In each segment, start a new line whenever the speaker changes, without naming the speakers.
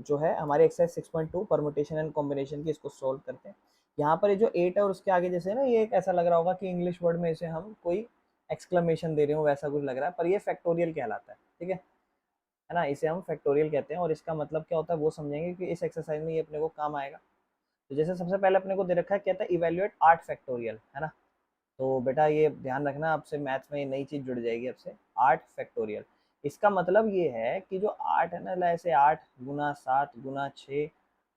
जो है हमारे एक्सरसाइज 6.2 परमुटेशन एंड कॉम्बिनेशन की, इसको सोल्व करते हैं। यहाँ पर ये जो 8 है और उसके आगे जैसे ना, ये एक ऐसा लग रहा होगा कि इंग्लिश वर्ड में इसे हम कोई एक्सक्लेमेशन दे रहे हो, वैसा कुछ लग रहा है, पर ये फैक्टोरियल कहलाता है, ठीक है ना। इसे हम फैक्टोरियल कहते हैं और इसका मतलब क्या होता है वो समझेंगे कि इस एक्सरसाइज में ये अपने को काम आएगा। तो जैसे सबसे पहले अपने को दे रखा है, कहता है इवेल्युएट 8 फैक्टोरियल, है ना। तो बेटा ये ध्यान रखना, आपसे मैथ्स में ये नई चीज जुड़ जाएगी आपसे, 8 फैक्टोरियल। इसका मतलब ये है कि जो 8 है ना, ऐसे 8 गुना 7 गुना 6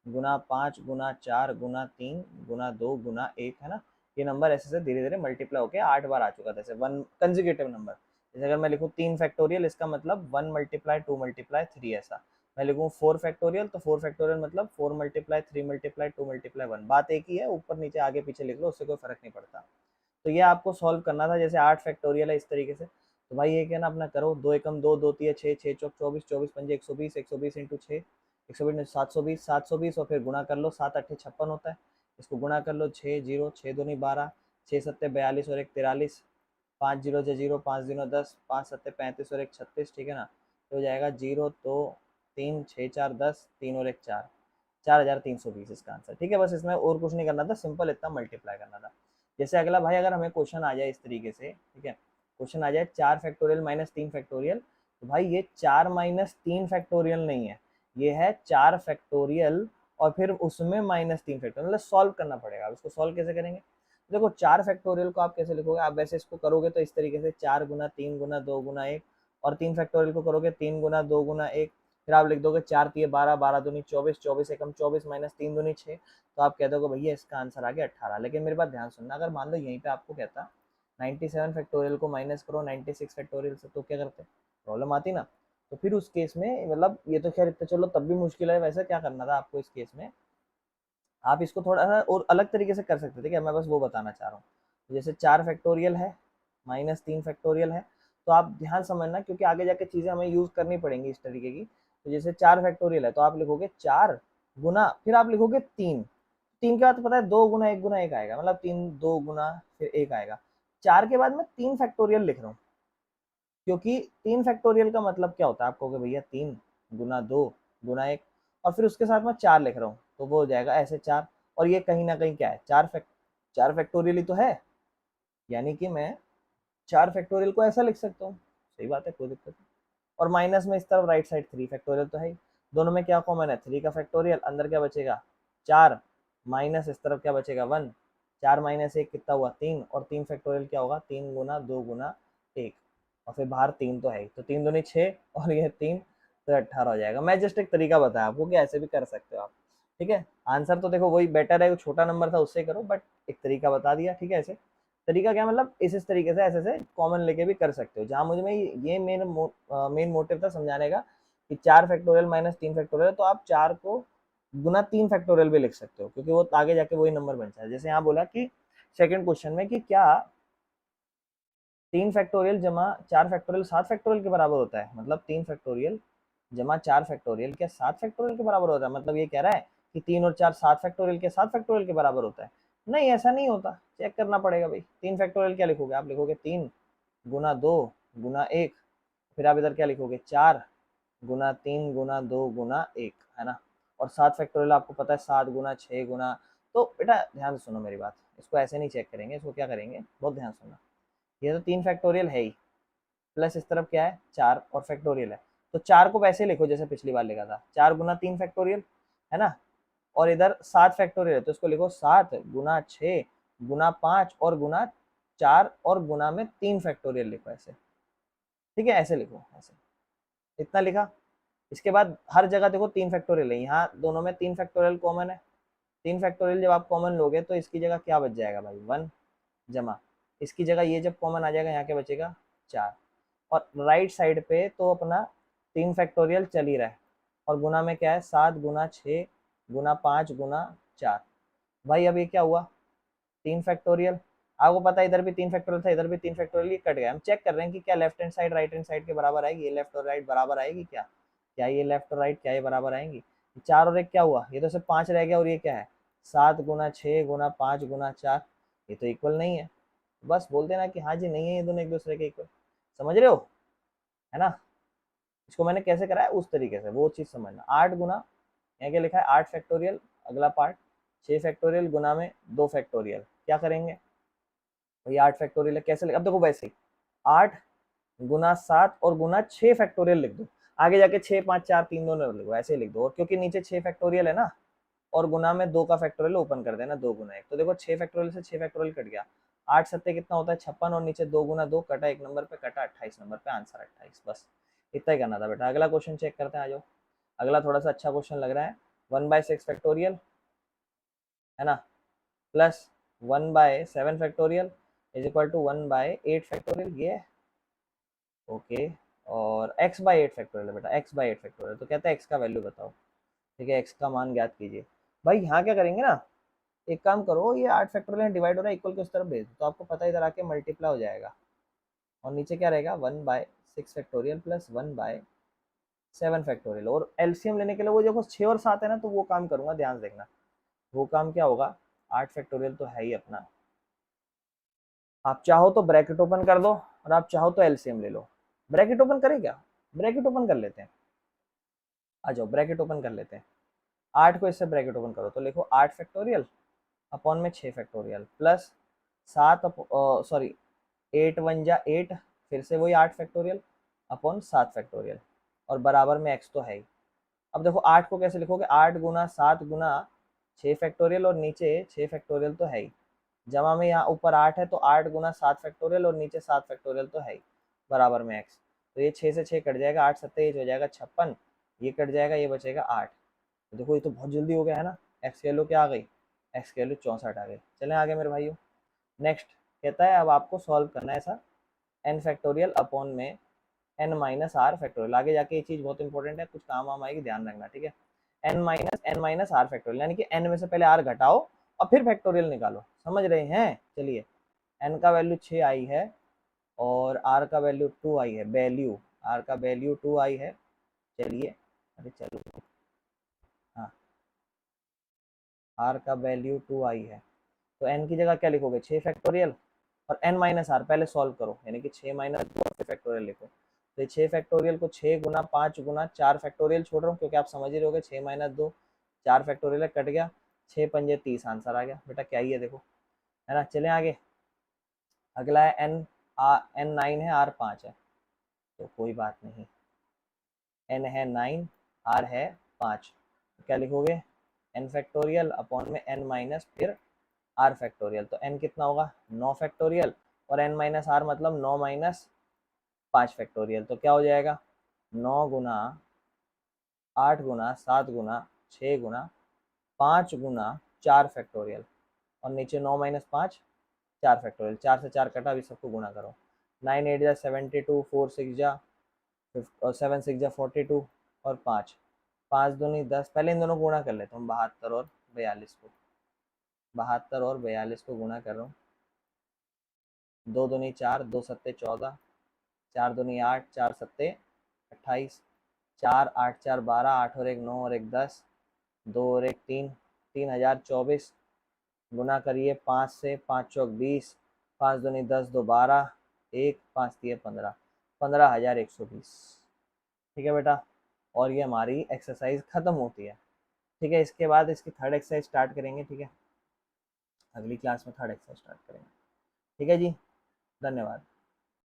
गुना 5 गुना 4 गुना 3 गुना 2 गुना 1, है ना। ये नंबर ऐसे से धीरे धीरे मल्टीप्लाई होकर 8 बार आ चुका था, जैसे वन कंजिक्यूटिव नंबर। जैसे अगर मैं लिखूँ 3 फैक्टोरियल, इसका मतलब 1 मल्टीप्लाई 2 मल्टीप्लाई 3, ऐसा। मैं लिखूँ 4 फैक्टोरियल, तो 4 फैक्टोरियल मतलब 4 मल्टीप्लाई 3 मल्टीप्लाई 2 मल्टीप्लाई 1, बात एक ही है, ऊपर नीचे आगे पीछे लिख लो, उससे कोई फर्क नहीं पड़ता। तो ये आपको सॉल्व करना था, जैसे 8 फैक्टोरियल है इस तरीके से। तो भाई ये क्या ना, अपना करो, 2 एकम 2, 2 तिया 6, 6 चौक 24, 24 पंजे 120, 120 इंटू 6, 120 720, 720, और फिर गुणा कर लो, 7 8 56 होता है, इसको गुणा कर लो, 6 जीरो 6 दूनी 12, 6 सत्ते 42 और 1 43, 5 जीरो से जीरो, 5 दिनों 10, 5 सत्ते 35 और 1 36, ठीक है ना। तो हो जाएगा 0 तो 3 6 4 10, 3 और 1 4, 4320 इसका आंसर, ठीक है। बस इसमें और कुछ नहीं करना था, सिंपल इतना मल्टीप्लाई करना था। जैसे अगला भाई, अगर हमें क्वेश्चन आ जाए इस तरीके से, ठीक है, क्वेश्चन आ जाए 4 फैक्टोरियल माइनस 3 फैक्टोरियल, तो भाई ये 4 माइनस 3 फैक्टोरियल नहीं है, ये है 4 फैक्टोरियल और फिर उसमें माइनस 3 फैक्टोरियल, मतलब सॉल्व करना पड़ेगा। इसको सॉल्व कैसे करेंगे, देखो 4 फैक्टोरियल को आप कैसे लिखोगे, आप वैसे इसको करोगे तो इस तरीके से 4 गुना 3 गुना 2 गुना 1, और 3 फैक्टोरियल को करोगे 3 गुना 2 गुना 1, फिर आप लिख दोगे 4 तिये 12, 12 दूनी 24, 24 एकम 24 माइनस 3 दूनी 6, तो आप कह दोगे भैया इसका आंसर आ गया 18। लेकिन मेरी बात ध्यान सुनना, अगर मान लो यहीं पे आपको कहता 97 फैक्टोरियल को माइनस करो 96 फैक्टोरियल से, तो क्या करते, प्रॉब्लम आती ना। तो फिर उस केस में, मतलब ये तो खैर इतना चलो तब भी मुश्किल है, वैसे क्या करना था आपको इस केस में, आप इसको थोड़ा सा और अलग तरीके से कर सकते थे, क्या मैं बस वो बताना चाह रहा हूँ। जैसे 4 फैक्टोरियल है माइनस 3 फैक्टोरियल है, तो आप ध्यान समझना, क्योंकि आगे जाके चीज़ें हमें यूज़ करनी पड़ेंगी इस तरीके की। तो जैसे 4 फैक्टोरियल है, तो आप लिखोगे 4 गुना, फिर आप लिखोगे 3, 3 के बाद तो पता है 2 गुना 1 आएगा, मतलब 3 2 गुना फिर 1 आएगा। 4 के बाद मैं 3 फैक्टोरियल लिख रहा हूँ, क्योंकि 3 फैक्टोरियल का मतलब क्या होता है, आप कहोगे भैया 3 गुना 2 गुना 1, और फिर उसके साथ मैं 4 लिख रहा हूँ, तो वो हो जाएगा ऐसे 4, और ये कहीं ना कहीं क्या है, 4 फैक्टोरियल ही तो है, यानी कि मैं 4 फैक्टोरियल को ऐसा लिख सकता हूँ, सही बात है, कोई दिक्कत नहीं। और माइनस में इस तरफ राइट साइड 3 फैक्टोरियल तो है ही, दोनों में क्या कॉमन है, 3 का फैक्टोरियल, अंदर क्या बचेगा 4, माइनस इस तरफ क्या बचेगा 1, 4 माइनस 1 कितना हुआ 3, और 3 फैक्टोरियल क्या होगा 3 गुना 2 गुना 1, और फिर बाहर 3 तो है ही, तो 3 दूनी 6 और ये 3, तो 18 हो जाएगा। मैं जस्ट एक तरीका बताया आपको कि ऐसे भी कर सकते हो आप, ठीक है। आंसर तो देखो वही बेटर है, छोटा नंबर था उससे करो, बट एक तरीका बता दिया, ठीक है। ऐसे तरीका क्या, मतलब इस तरीके से ऐसे से कॉमन लेके भी कर सकते हो। जहां मुझे में ये मेन मोटिव था समझाने का कि 4 फैक्टोरियल माइनस 3 फैक्टोरियल, तो आप 4 को गुना 3 फैक्टोरियल भी लिख सकते हो, क्योंकि वो आगे जाके वही नंबर बन जाए। जैसे यहाँ बोला कि सेकंड क्वेश्चन में कि क्या 3 फैक्टोरियल जमा 4 फैक्टोरियल 7 फैक्टोरियल के बराबर होता है, मतलब 3 फैक्टोरियल जमा 4 फैक्टोरियल क्या 7 फैक्टोरियल के बराबर होता है, मतलब ये कह रहा है कि 3 और 4 7 फैक्टोरियल के 7 फैक्टोरियल के बराबर होता है। नहीं, ऐसा नहीं होता, चेक करना पड़ेगा भाई। 3 फैक्टोरियल क्या लिखोगे, आप लिखोगे 3 गुना 2 गुना 1, फिर आप इधर क्या लिखोगे 4 गुना 3 गुना 2 गुना 1, है ना। और 7 फैक्टोरियल आपको पता है 7 गुना 6 गुना, तो बेटा ध्यान से सुनो मेरी बात, इसको ऐसे नहीं चेक करेंगे, इसको क्या करेंगे, बहुत ध्यान सुनना। ये तो 3 फैक्टोरियल है ही, प्लस इस तरफ क्या है 4 और फैक्टोरियल है, तो 4 को वैसे लिखो जैसे पिछली बार लिखा था, 4 गुना 3 फैक्टोरियल, है ना। और इधर 7 फैक्टोरियल है, तो इसको लिखो 7 गुना 6 गुना 5 और गुना 4 और गुना में 3 फैक्टोरियल लिखो ऐसे, ठीक है, ऐसे लिखो ऐसे, इतना लिखा। इसके बाद हर जगह देखो 3 फैक्टोरियल है, यहाँ दोनों में 3 फैक्टोरियल कॉमन है, 3 फैक्टोरियल जब आप कॉमन लोगे तो इसकी जगह क्या बच जाएगा भाई 1, जमा इसकी जगह ये जब कॉमन आ जाएगा यहाँ क्या बचेगा 4, और राइट साइड पे तो अपना 3 फैक्टोरियल चल ही रहा है, और गुना में क्या है 7 गुना 6 गुना 5 गुना 4। भाई अब ये क्या हुआ 3 फैक्टोरियल, आपको पता है इधर भी 3 फैक्टोरियल था, इधर भी 3 फैक्टोरियल, ये कट गया। हम चेक कर रहे हैं कि क्या left hand side right hand side के बराबर आएगी, ये लेफ्ट और राइट बराबर आएगी क्या, क्या ये लेफ्ट और राइट क्या ये बराबर आएंगी। 4 और 1 क्या हुआ, ये तो सिर्फ 5 रह गया, और ये क्या है 7 गुना 6 गुना 5 गुना 4, ये तो इक्वल नहीं है। बस बोल देना कि हाँ जी नहीं है ये दोनों एक दूसरे के इक्वल, समझ रहे हो, है ना। इसको मैंने कैसे करा है उस तरीके से, वो चीज समझना। 8 गुना यहाँ क्या लिखा है 8 फैक्टोरियल, अगला पार्ट 6 फैक्टोरियल गुना में 2 फैक्टोरियल, क्या करेंगे भैया 8 फैक्टोरियल कैसे अब देखो वैसे 8 गुना 7 और गुना 6 फैक्टोरियल लिख दो, आगे जाके 6 5 4 3 2 लिखो, ऐसे लिख दो, और क्योंकि नीचे 6 फैक्टोरियल है ना और गुना में 2 का फैक्टोरियल ओपन कर देना 2 गुना 1, तो देखो 6 फैक्टोरियल से 6 फैक्टोरियल कट गया, 8 सत्ते कितना होता है 56 और नीचे 2 गुना 2 कटा 1 नंबर पे कटा 28 नंबर पे, आंसर 28, बस इतना ही करना था बेटा। अगला क्वेश्चन चेक करते हैं, आ जाओ। अगला थोड़ा सा अच्छा क्वेश्चन लग रहा है, 1/6 फैक्टोरियल है ना plus 1/7 factorial is equal to 1/8 factorial, ये ओके, और x/8 फैक्टोरियल है बेटा, x/8 फैक्टोरियल, तो कहता है x का वैल्यू बताओ, ठीक है, x का मान ज्ञात कीजिए। भाई यहाँ क्या करेंगे ना, एक काम करो, ये 8 फैक्टोरियल डिवाइड हो रहा है, इक्वल के उस तरफ भेज दो तो आपको पता है इधर आके मल्टीप्लाई हो जाएगा, और नीचे क्या रहेगा 1/6 फैक्टोरियल प्लस 1/7 फैक्टोरियल, और एलसीएम लेने के लिए वो देखो 6 और 7 है ना, तो वो काम करूंगा, ध्यान से देखना, वो काम क्या होगा, 8 फैक्टोरियल तो है ही अपना, आप चाहो तो ब्रैकेट ओपन कर दो और आप चाहो तो एलसीएम ले लो। ब्रैकेट ओपन करें क्या, ब्रैकेट ओपन कर लेते हैं, आ जाओ ब्रैकेट ओपन कर लेते हैं, 8 को इससे ब्रैकेट ओपन करो तो लिखो 8 फैक्टोरियल अपॉन में 6 फैक्टोरियल प्लस 7 सॉरी 8 1 जा 8, फिर से वही 8 फैक्टोरियल अपॉन 7 फैक्टोरियल, और बराबर में x तो है ही। अब देखो 8 को कैसे लिखोगे, 8 गुना 7 गुना 6 फैक्टोरियल और नीचे 6 फैक्टोरियल तो है ही, जमा में यहाँ ऊपर 8 है तो 8 गुना 7 फैक्टोरियल और नीचे 7 फैक्टोरियल तो है ही, बराबर में x, तो ये 6 से 6 कट जाएगा, 8 सत्ते हो जाएगा 56, ये कट जाएगा, ये बचेगा 8, तो देखो ये तो बहुत जल्दी हो गया है ना, x की वैल्यू क्या आ गई, x की वैल्यू 64 आ गई। चलें आगे मेरे भाइयों, नेक्स्ट कहता है अब आपको सॉल्व करना है ऐसा n फैक्टोरियल अपॉन में n माइनस आर फैक्टोरियल, आगे जाके ये चीज़ बहुत इंपॉर्टेंट है, कुछ काम वाम आएगी, ध्यान रखना, ठीक है। n माइनस आर फैक्टोरियल, यानी कि n में से पहले r घटाओ और फिर फैक्टोरियल निकालो, समझ रहे हैं। चलिए n का वैल्यू 6 आई है और r का वैल्यू 2 आई है, वैल्यू r का वैल्यू 2 आई है, चलिए अरे चलो हाँ r का वैल्यू 2 आई है, तो n की जगह क्या लिखोगे 6 फैक्टोरियल और n माइनस आर पहले सॉल्व करो, यानी कि 6 माइनस 2 फैक्टोरियल लिखो, तो ये 6 फैक्टोरियल को 6 गुना 5 गुना 4 फैक्टोरियल छोड़ रहा हूँ क्योंकि आप समझ ही रहोगे 6 माइनस 2 4 फैक्टोरियल कट गया, 6 पंजे 30 आंसर आ गया बेटा, क्या ही है देखो, है ना। चलें आगे, अगला है n 9 है r 5 है, तो कोई बात नहीं, n है 9 r है 5, तो क्या लिखोगे n फैक्टोरियल अपॉन में n माइनस फिर r फैक्टोरियल, तो n कितना होगा 9 फैक्टोरियल और n माइनस आर मतलब 9 माइनस 5 फैक्टोरियल, तो क्या हो जाएगा 9 गुना 8 गुना 7 गुना 6 गुना 5 गुना 4 फैक्टोरियल, और नीचे 9 माइनस 5 4 फैक्टोरियल, 4 से 4 कटा, अभी सबको गुना करो, 9 8 जा 72, 4 6 जा 7 6 जा 42 और 5 5 दूनी 10, पहले इन दोनों को गुणा कर लेता हूँ, 72 और 42 को गुणा कर रहा हूँ, 2 दूनी 4 2 सत्ते 14, 4 दूनी 8 4 सत्ते 28, 4 8 4 12, 8 और 1 9 और 1 10, 2 और 1 3, 3024, गुना करिए 5 से, 5 चौक 20, 5 दूनी 10 2 12, 1 5 दिए 15, 15,120, ठीक है बेटा, और ये हमारी एक्सरसाइज ख़त्म होती है, ठीक है। इसके बाद इसकी थर्ड एक्सरसाइज स्टार्ट करेंगे, ठीक है, अगली क्लास में थर्ड एक्सरसाइज स्टार्ट करेंगे, ठीक है जी, धन्यवाद।